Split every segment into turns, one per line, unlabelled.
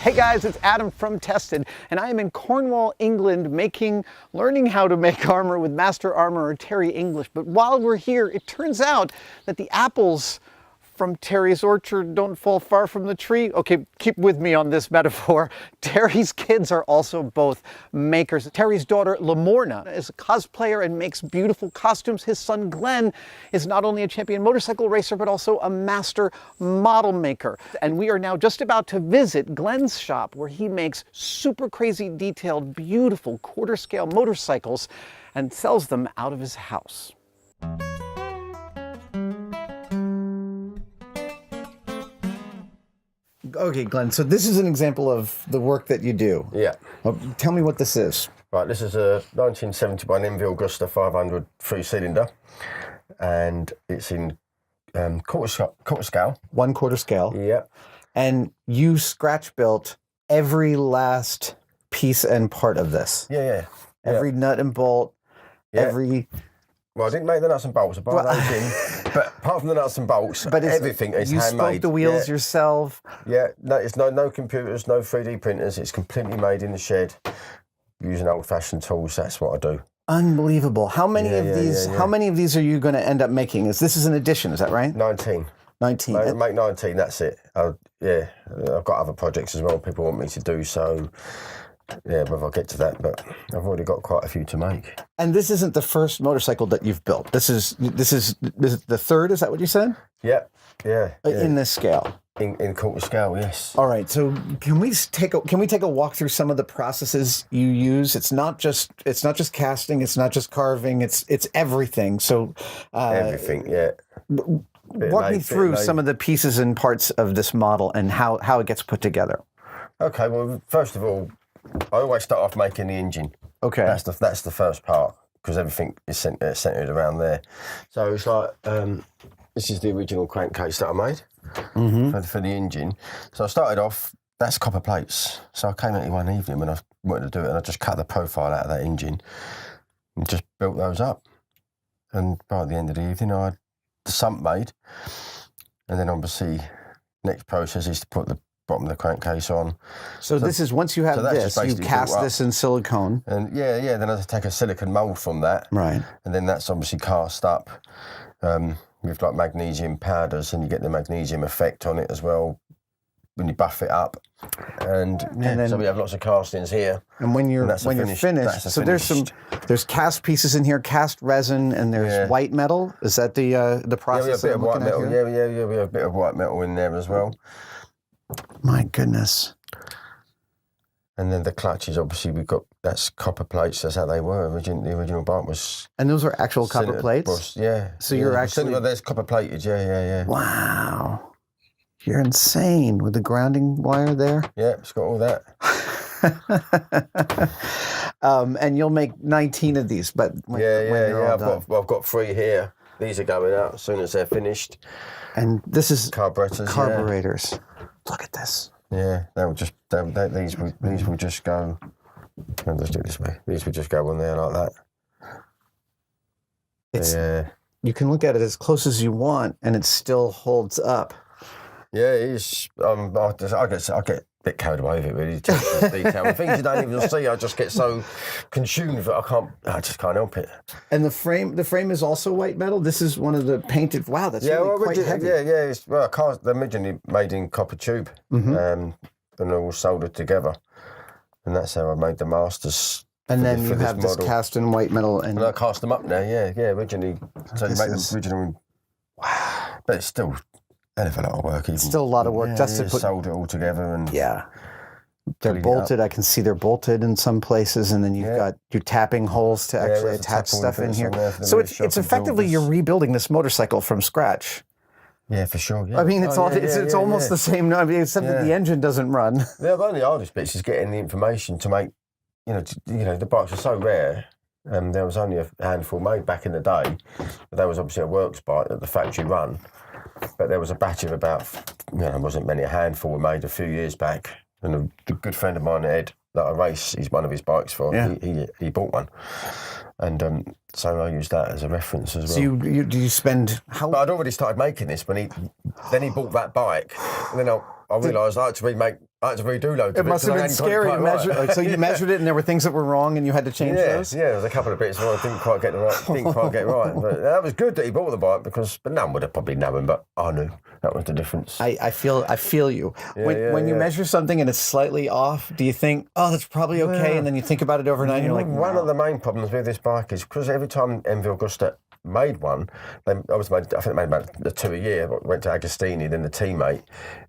Hey guys, it's Adam from Tested, and I am in Cornwall, England, learning how to make armor with Master Armorer Terry English. But while we're here, it turns out that the apples from Terry's orchard don't fall far from the tree. Okay, keep with me on this metaphor. Terry's kids are also both makers. Terry's daughter, Lamorna, is a cosplayer and makes beautiful costumes. His son, Glen, is not only a champion motorcycle racer, but also a master model maker. And we are now just about to visit Glen's shop, where he makes super crazy detailed, beautiful quarter-scale motorcycles and sells them out of his house. Okay, Glenn, so this is an example of the work that you do.
Yeah.
Well, tell me what this is.
Right, this is a 1971 Envy Augusta 500 three-cylinder, and it's in quarter scale. 1/4 scale.
Yeah. And you scratch built every last piece and part of this.
Yeah.
Every nut and bolt, every...
Well, I didn't make the nuts and bolts, I bought those in. But apart from the nuts and bolts, everything is handmade.
You spoke the wheels yourself?
Yeah, no, it's no computers, no 3D printers. It's completely made in the shed using old-fashioned tools. That's what I do.
Unbelievable. How many of these? How many of these are you going to end up making? This is an addition, is that right?
19.
19.
Make 19. That's it. I've got other projects as well. People want me to do so. Yeah, but I'll get to that, but I've already got quite a few to make.
And this isn't the first motorcycle that you've built. This is the third, is that what you said?
Yeah.
In this scale.
In quarter scale, yes.
All right, so can we take a walk through some of the processes you use? It's not just casting, it's not just carving, it's everything. So
everything, yeah.
Walk me through some of the pieces and parts of this model and how it gets put together.
Okay, well, first of all, I always start off making the engine.
Okay.
That's the first part, because everything is centered around there. So it's like, this is the original crankcase that I made for the engine. So I started off, that's copper plates. So I came out one evening when I wanted to do it, and I just cut the profile out of that engine and just built those up. And by the end of the evening, I had the sump made. And then obviously, next process is to put the bottom of the crankcase on.
So this is, once you have this, you cast this in silicone.
And then I take a silicone mould from that.
Right.
And then that's obviously cast up with like magnesium powders, and you get the magnesium effect on it as well when you buff it up. And then, so we have lots of castings here.
And when you're finished, so there's cast pieces in here, cast resin, and there's white metal. Is that the process?
Yeah, we have a bit of white metal. Yeah, we have a bit of white metal in there as well.
My goodness.
And then the clutches, obviously, that's copper plates. That's how they were. The original bike was...
And those are actual copper plates?
Yeah.
So you're actually...
There's copper plated, yeah.
Wow. You're insane with the grounding wire there.
Yeah, it's got all that.
And you'll make 19 of these, but when you're all done.
I've got 3 here. These are going out as soon as they're finished.
And this is...
Carburetors.
Yeah. Look at this.
Yeah, these will just go. I'll just do it this way. These will just go on there like that.
You can look at it as close as you want, and it still holds up.
Yeah, it's. I get a bit carried away with it, really. Just detail. The things you don't even see, I just get so consumed with it. I just can't help it.
And the frame is also white metal. This is one of the painted. Wow, that's quite heavy.
Yeah. They're originally made in copper tube, and they're all soldered together, and that's how I made the masters.
And then you have this cast in white metal, and
I cast them up now. Yeah. Originally, so you make them original. Wow, but it's still. Hell of a lot of work.
It's still a lot of work just to put...
solder it all together. And
they're bolted. I can see they're bolted in some places, and then you've got your tapping holes to actually attach stuff in here. So it's effectively you're rebuilding this motorcycle from scratch.
Yeah, for sure. Yeah.
I mean, it's almost the same, except that the engine doesn't run.
The only hardest bits is getting the information to make, the bikes are so rare. There was only a handful made back in the day, but there was obviously a works bike at the factory run. But there was a batch of about, wasn't many, a handful were made a few years back. And a good friend of mine, Ed, that I race, he's one of his bikes for, he bought one. And so I used that as a reference as well.
So do you spend how?
But I'd already started making this when he bought that bike, and then I realised I I had to redo loads
It
of it.
must have
'cause I
been
hadn't got it
scary to
quite
measure.
right.
Like, so you measured it, and there were things that were wrong, and you had to change those.
Yeah, there was a couple of bits where I didn't quite get the right. Didn't quite get right, but that was good that he bought the bike but none would have probably known. But I knew that was the difference.
I feel you. When you
yeah.
measure something and it's slightly off, do you think, oh, that's probably okay,
Yeah.
and then you think about it overnight, and you're like,
one of the main problems with this bike is because every time Envy Augusta made one, I think they made about the 2 a year. Went to Agostini, then the teammate.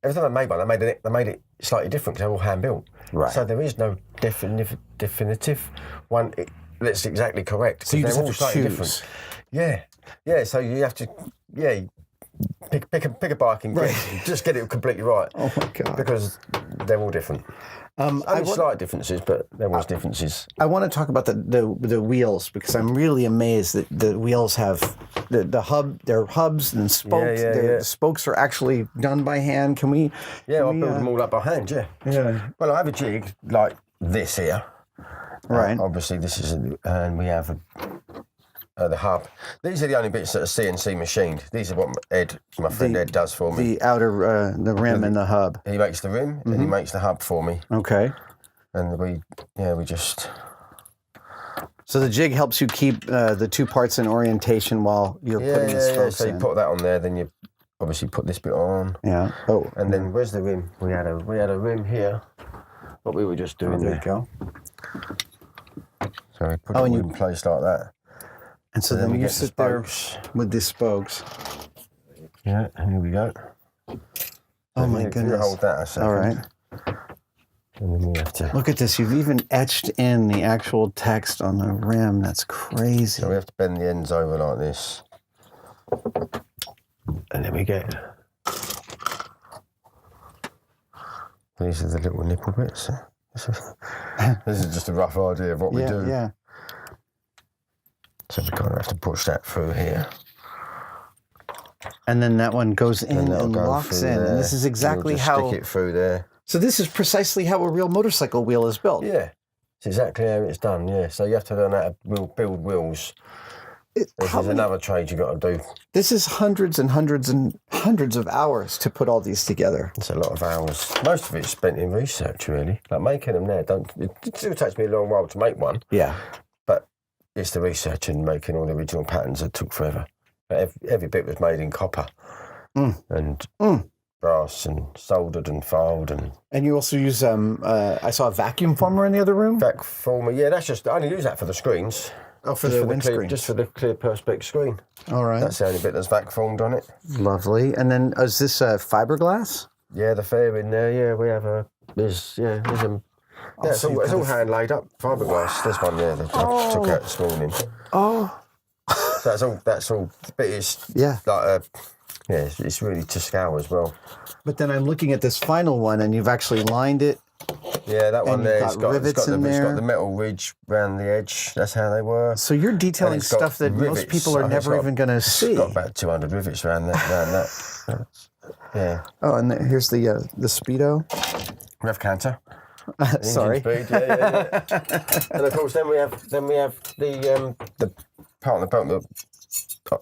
Every time they made one, they made it slightly different because they're all hand built.
Right.
So there is no definitive one that's exactly correct.
So you just
they're
have
all
to
slightly
choose.
different. Yeah. So you have to pick a bike and just get it completely right.
Oh my God.
Because they're all different. Only slight differences, but there was differences.
I want to talk about the wheels because I'm really amazed that the wheels have the hub. They're hubs and spokes. The spokes are actually done by hand. Can we?
Yeah, I build them all up by hand. Yeah.
Yeah.
Well, I have a jig like this here.
Right.
Obviously, this is, and we have the hub. These are the only bits that are CNC machined. These are what my friend Ed does for me.
The outer, the rim and the hub.
He makes the rim and he makes the hub for me.
Okay.
And we just.
So the jig helps you keep the two parts in orientation while you're putting the spokes
So you
in.
put that on there, then you obviously put this bit on.
Yeah. Oh.
And then where's the rim? We had a rim here. What we were just doing
There
there.
you go.
So we put it in place like that.
And so then
we
you
get the
sit there
spokes.
with the spokes.
Yeah, here we go.
Oh my
You
goodness.
hold that a second.
All right.
And then we have to.
Look at this. You've even etched in the actual text on the rim. That's crazy.
So we have to bend the ends over like this. And then we get. These are the little nipple bits. This is just a rough idea of what we do.
Yeah.
So we kind of have to push that through here.
And then that one goes in
that'll
and
go
locks
through
in.
there.
And this is exactly
We'll just
how.
stick it through there.
So this is precisely how a real motorcycle wheel is built.
Yeah, it's exactly how it's done. Yeah, so you have to learn how to build wheels. This is another trade you got to do.
This is hundreds and hundreds and hundreds of hours to put all these together.
It's a lot of hours. Most of it's spent in research, really. Like making them there. It still takes me a long while to make one.
Yeah.
But it's the research and making all the original patterns that took forever. But every bit was made in copper and brass and soldered and filed
And you also use I saw a vacuum former in the other room.
vac former. Yeah, that's just I only use that for the screens.
Oh, for the windscreen.
Just for the clear perspex screen.
All right.
That's the only bit that's vac formed on it.
Lovely. And then is this fiberglass?
Yeah, the fair in there. Yeah, we have a. There's a. Yeah, it's all hand laid up fiberglass. There's one there that I took out this morning.
Oh.
So that's all. But it's like it's really to scale as well.
But then I'm looking at this final one, and you've actually lined it.
Yeah, that one
And
there.
you've got rivets in there.
It's got the metal ridge around the edge. That's how they were.
So you're detailing
And it's got
stuff that most
rivets.
people are never even going to see.
It's got about 200 rivets around that. Yeah.
Oh, and here's the Speedo.
Rev canter.
Sorry.
Engine speed. Yeah. And of course, then we have the part of the boat.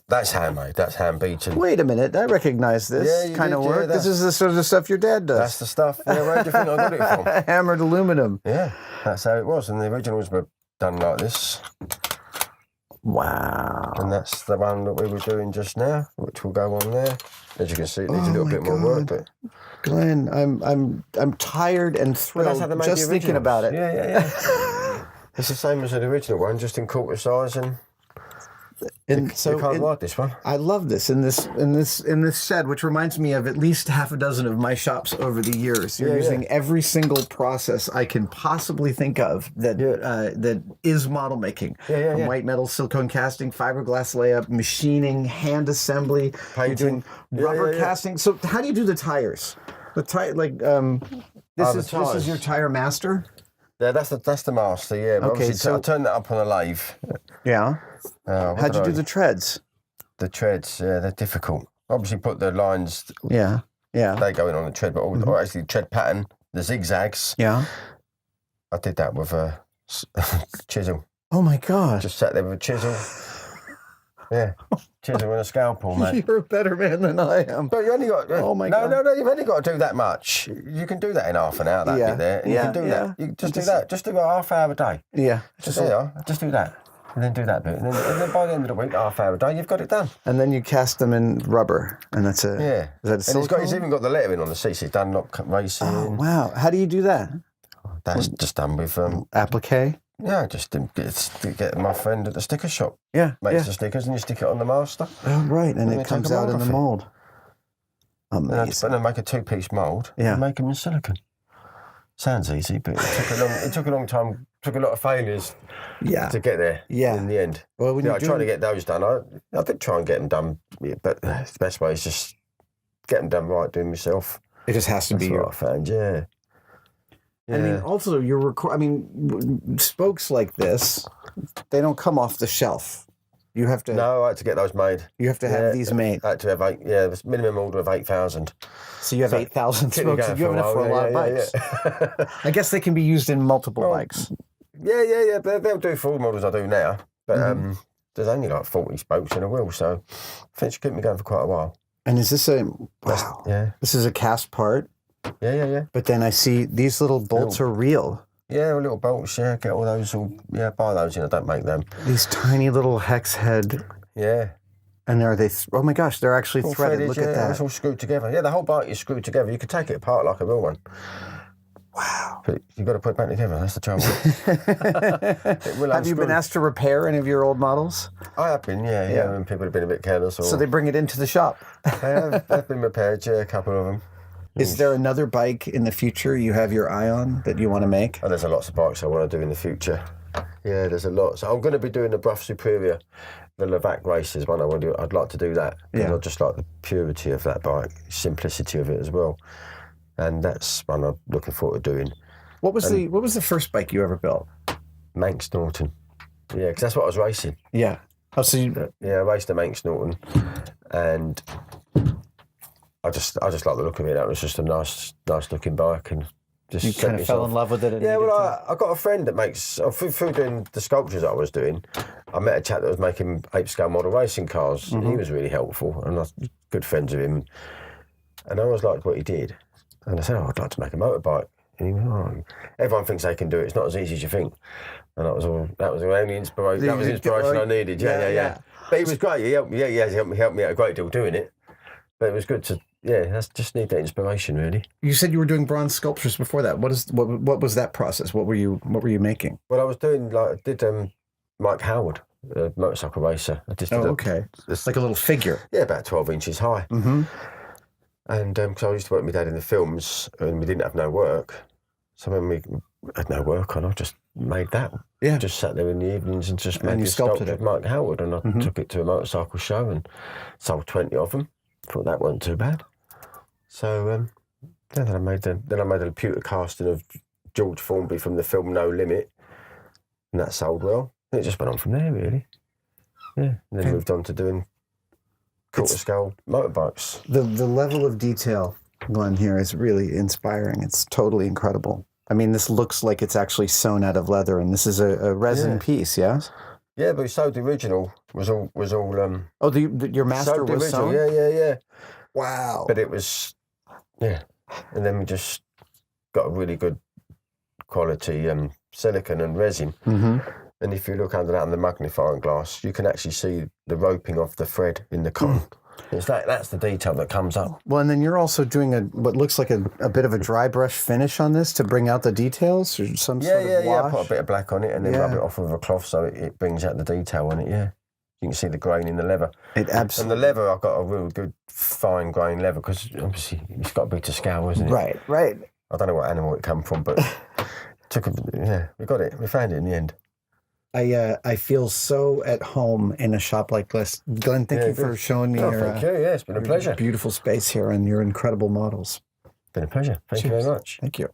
That's handmade. That's hand beaten.
Wait a minute, I recognize this
Yeah, you
kind of
did, yeah,
work. This is the sort of stuff your dad does.
That's the stuff. Yeah, where do you think I got it from?
Hammered aluminum.
Yeah, that's how it was. And the originals were done like this.
Wow.
And that's the one that we were doing just now, which will go on there. As you can see, it needs a little bit more work, but
Glenn, I'm tired and thrilled just thinking about it.
Yeah. It's the same as the original one, just in quarter size, and
So
you can't ride this one.
I love this in this shed, which reminds me of at least half a dozen of my shops over the years. You're using every single process I can possibly think of that is model making. From white metal, silicone casting, fiberglass layup, machining, hand assembly.
Painting.
You're doing rubber casting. So how do you do the tires? The tire, this is your tire master.
Yeah, that's the master. Yeah. But
Okay,
obviously, I turned that up on a lathe.
Yeah. How'd you do the treads?
The treads, yeah, they're difficult. Obviously, put the lines.
Yeah.
They go in on the tread, but or actually tread pattern, the zigzags.
Yeah.
I did that with a chisel.
Oh my God.
Just sat there with a chisel. Yeah. Chisel and a scalpel, mate.
You're a better man than I am.
But you only got.
Oh my
no,
God.
No, you've only got to do that much. You can do that in half an hour. That bit there. And you can do that. You just do that. Just do a half hour a day.
Yeah.
Just do that. And then do that bit. And then by the end of the week, half hour a day, you've got it done.
And then you cast them in rubber, and that's it.
Yeah.
Is that a silicone?
It's even got the lettering on the seats. It's Dunlop Racing.
Oh, wow. How do you do that?
That's just done with
applique?
Yeah, just to get my friend at the sticker shop.
Yeah,
makes the stickers and you stick it on the master.
Oh, right, and it comes out in the mould. Amazing.
And then make a 2-piece mould.
Yeah,
and make them in silicone. Sounds easy, but it took a long time. Took a lot of failures.
Yeah.
To get there. Yeah. In the end.
Well, when
I tried to get those done. I did try and get them done, but the best way is just get them done right, doing myself.
It just has to be.
What I found. Yeah.
I mean, also spokes like this, they don't come off the shelf. You have to.
No, I had to get those made.
You have to have these made.
I had to have it was minimum order of 8,000.
So you have 8,000 spokes. You have enough for a lot of bikes. Yeah. I guess they can be used in multiple bikes.
Yeah. They'll do for all the models I do now. But there's only like 40 spokes in a wheel, so I think it should keep me going for quite a while.
And is this wow? Yeah. This is a cast part.
Yeah.
But then I see these little bolts are real.
Yeah, little bolts, get all those, buy those, I don't make them.
These tiny little hex head.
Yeah.
And are they, oh my gosh, they're actually
all
threaded. Look at that.
It's all screwed together. Yeah, the whole bike is screwed together. You could take it apart like a real one.
Wow.
But you've got to put it back together, that's the trouble.
Have you been asked to repair any of your old models?
I have been, yeah. And people have been a bit careless.
So they bring it into the shop?
They've been repaired, a couple of them.
Is there another bike in the future you have your eye on that you want to make?
Oh, there's lots of bikes I want to do in the future. Yeah, there's a lot. So I'm going to be doing the Brough Superior, the Levac races one. I'd like to do that. Yeah. I just like the purity of that bike, simplicity of it as well. And that's one I'm looking forward to doing.
What was the first bike you ever built?
Manx Norton. Yeah, because that's what I was racing.
Yeah. Oh, so you...
Yeah, I raced a Manx Norton, and I just like the look of it. That was just a nice looking bike, and just
you kind of fell in love with it.
Yeah, well, I got a friend that makes through doing the sculptures that I was doing. I met a chap that was making 8-scale model racing cars. Mm-hmm. He was really helpful, and I was good friends with him. And I always liked what he did. And I said, I'd like to make a motorbike. And he went, everyone thinks they can do it. It's not as easy as you think. And that was the only inspiration. That was the inspiration I needed. Yeah. But he was great. He helped me. Yeah, he helped me out a great deal doing it. But it was good to. Yeah, just need that inspiration, really.
You said you were doing bronze sculptures before that. What was that process? What were you making?
Well, I did Mike Howard, a motorcycle racer.
Okay. It's like a little figure.
Yeah, about 12 inches high. Mm-hmm. And because I used to work with my dad in the films, and we didn't have no work, so when we had no work on, I just made that. Yeah. Just sat there in the evenings and just made this sculpture of Mike Howard, and I took it to a motorcycle show and sold 20 of them. Thought that wasn't too bad. So then I made a pewter casting of George Formby from the film No Limit, and that sold well. And it just went on from there, really. Yeah, and then moved on to doing quarter scale motorbikes.
The level of detail, Glen, here is really inspiring. It's totally incredible. I mean, this looks like it's actually sewn out of leather, and this is a resin piece, yes?
Yeah, but so the original was all.
Your master was sewn?
Yeah.
Wow.
But it was. Yeah, and then we just got a really good quality silicone and resin. Mm-hmm. And if you look under that on the magnifying glass, you can actually see the roping of the thread in the cotton. It's that's the detail that comes up.
Well, and then you're also doing what looks like a bit of a dry brush finish on this to bring out the details, or some sort of wash?
Yeah. I put a bit of black on it and then rub it off with a cloth so it brings out the detail on it. Yeah. You can see the grain in the leather.
It absolutely.
And the leather, I've got a real good fine grain leather because obviously it's got to be to scale, isn't it?
Right.
I don't know what animal it came from, but we got it. We found it in the end.
I feel so at home in a shop like this. Glen, thank you for showing me
thank you. Yeah, it's been a pleasure.
Beautiful space here and your incredible models.
Been a pleasure. Thank you very much.
Thank you.